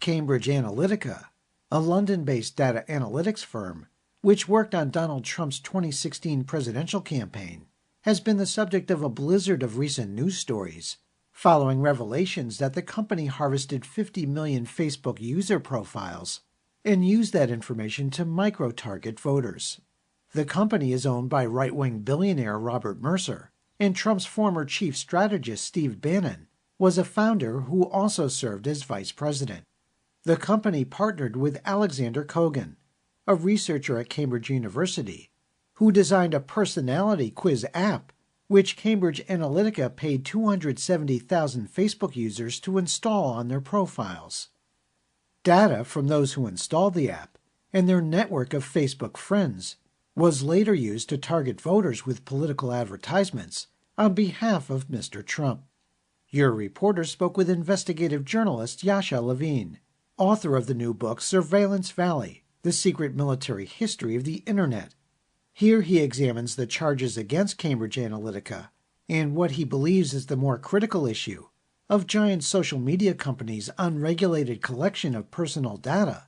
Cambridge Analytica, a London-based data analytics firm, which worked on Donald Trump's 2016 presidential campaign, has been the subject of a blizzard of recent news stories, following revelations that the company harvested 50 million Facebook user profiles and used that information to micro-target voters. The company is owned by right-wing billionaire Robert Mercer, and Trump's former chief strategist Steve Bannon was a founder who also served as vice president. The company partnered with Alexander Kogan, a researcher at Cambridge University, who designed a personality quiz app which Cambridge Analytica paid 270,000 Facebook users to install on their profiles. Data from those who installed the app and their network of Facebook friends was later used to target voters with political advertisements on behalf of Mr. Trump. Your reporter spoke with investigative journalist Yasha Levine, author of the new book Surveillance Valley: The Secret Military History of the Internet. Here he examines the charges against Cambridge Analytica and what he believes is the more critical issue of giant social media companies' unregulated collection of personal data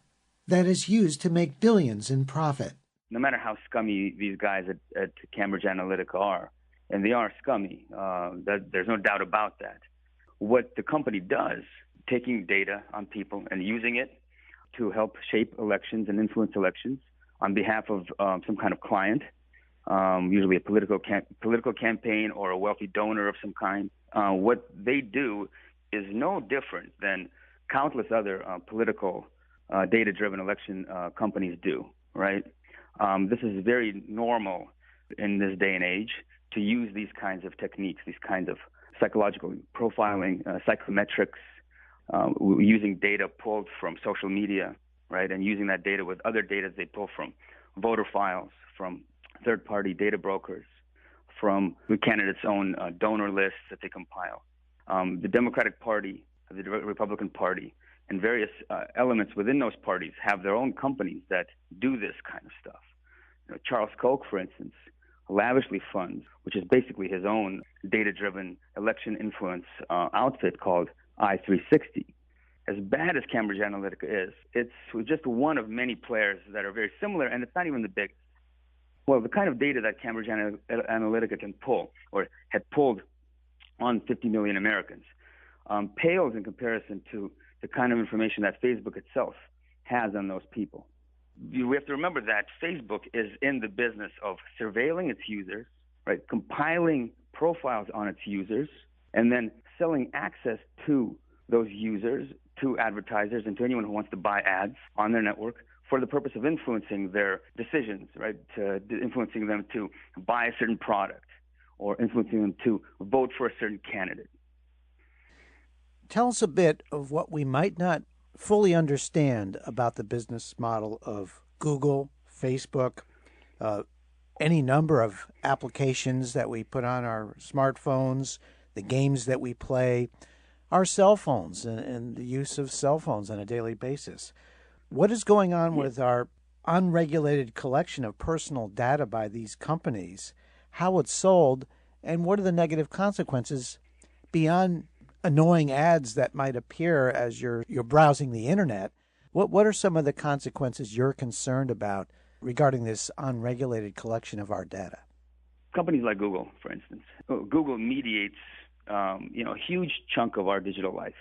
that is used to make billions in profit. No matter how scummy these guys at Cambridge Analytica are, and they are scummy, there's no doubt about that. What the company does, taking data on people and using it to help shape elections and influence elections on behalf of some kind of client, usually a political campaign or a wealthy donor of some kind. What they do is no different than countless other political data-driven election companies do, right? This is very normal in this day and age to use these kinds of techniques, these kinds of psychological profiling, psychometrics, using data pulled from social media, right, and using that data with other data they pull from voter files, from third-party data brokers, from the candidates' own donor lists that they compile. The Democratic Party, the Republican Party, and various elements within those parties have their own companies that do this kind of stuff. You know, Charles Koch, for instance, lavishly funds, which is basically his own data-driven election influence outfit called I360. As bad as Cambridge Analytica is, it's just one of many players that are very similar, and it's not even the biggest. Well, the kind of data that Cambridge Analytica can pull, or had pulled on 50 million Americans, pales in comparison to the kind of information that Facebook itself has on those people. We have to remember that Facebook is in the business of surveilling its users, right, compiling profiles on its users, and then selling access to those users, to advertisers, and to anyone who wants to buy ads on their network for the purpose of influencing their decisions, right, influencing them to buy a certain product or influencing them to vote for a certain candidate. Tell us a bit of what we might not fully understand about the business model of Google, Facebook, any number of applications that we put on our smartphones, the games that we play, our cell phones and the use of cell phones on a daily basis. What is going on with our unregulated collection of personal data by these companies, how it's sold, and what are the negative consequences beyond annoying ads that might appear as you're browsing the internet? What are some of the consequences you're concerned about regarding this unregulated collection of our data? Companies like Google, for instance. Google mediates a huge chunk of our digital life.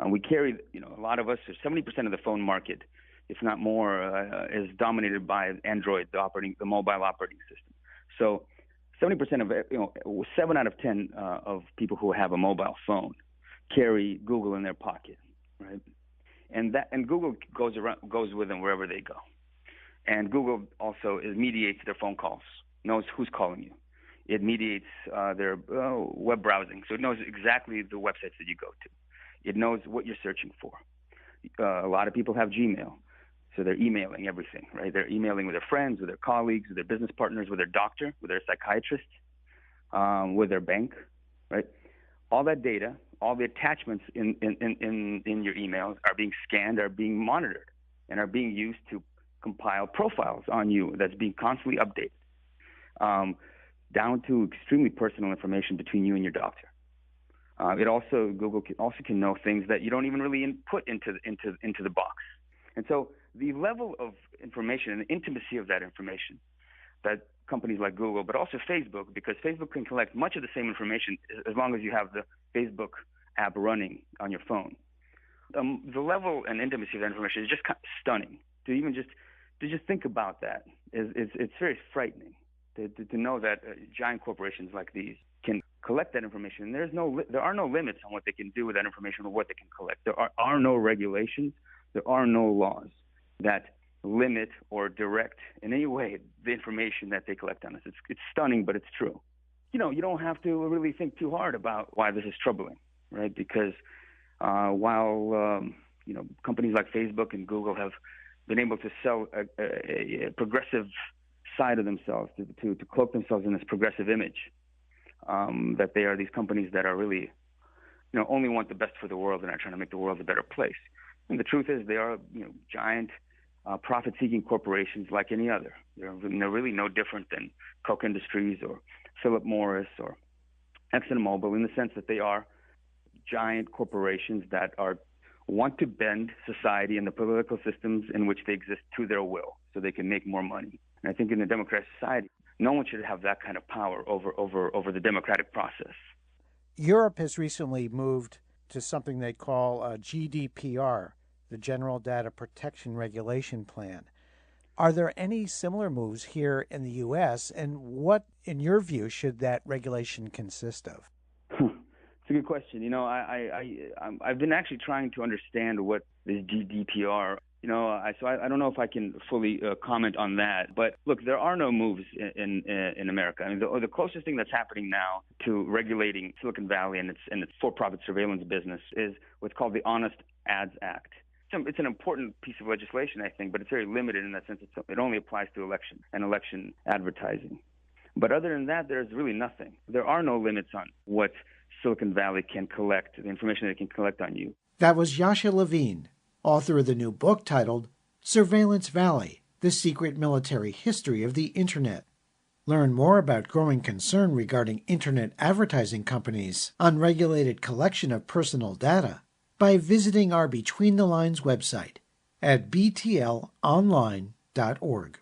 We carry, a lot of us, 70% of the phone market, if not more, is dominated by Android, the mobile operating system. So 70% of 7 out of 10 of people who have a mobile phone carry Google in their pocket, right? And Google goes with them wherever they go. And Google also mediates their phone calls, knows who's calling you. It mediates their web browsing, so it knows exactly the websites that you go to. It knows what you're searching for. A lot of people have Gmail, so they're emailing everything, right? They're emailing with their friends, with their colleagues, with their business partners, with their doctor, with their psychiatrist, with their bank, right? All that data, all the attachments in your emails are being scanned, are being monitored, and are being used to compile profiles on you that's being constantly updated, down to extremely personal information between you and your doctor. Google can know things that you don't even really input into the box. And so the level of information and the intimacy of that information that companies like Google, but also Facebook, because Facebook can collect much of the same information as long as you have the Facebook app running on your phone. The level and intimacy of that information is just kind of stunning. To just think about that it's very frightening. To know that giant corporations like these can collect that information. And there are no limits on what they can do with that information or what they can collect. There are no regulations. There are no laws that limit or direct in any way the information that they collect on us. It's stunning, but it's true. You don't have to really think too hard about why this is troubling, right? Because while companies like Facebook and Google have been able to sell a progressive side of themselves, to cloak themselves in this progressive image, that they are these companies that are really, only want the best for the world and are trying to make the world a better place. And the truth is, they are, giant profit-seeking corporations like any other. They're really no different than Koch Industries or Philip Morris or ExxonMobil, in the sense that they are giant corporations that want to bend society and the political systems in which they exist to their will, so they can make more money. And I think in a democratic society, no one should have that kind of power over the democratic process. Europe has recently moved to something they call GDPR, the General Data Protection Regulation Plan. Are there any similar moves here in the U.S., and what, in your view, should that regulation consist of? It's a good question. I've been actually trying to understand what this GDPR. So I don't know if I can fully comment on that. But look, there are no moves in America. I mean, the closest thing that's happening now to regulating Silicon Valley and its for-profit surveillance business is what's called the Honest Ads Act. It's an important piece of legislation, I think, but it's very limited in that sense. It only applies to election advertising. But other than that, there's really nothing. There are no limits on what Silicon Valley can collect, the information they can collect on you. That was Yasha Levine, author of the new book titled Surveillance Valley, The Secret Military History of the Internet. Learn more about growing concern regarding Internet advertising companies' unregulated collection of personal data by visiting our Between the Lines website at btlonline.org.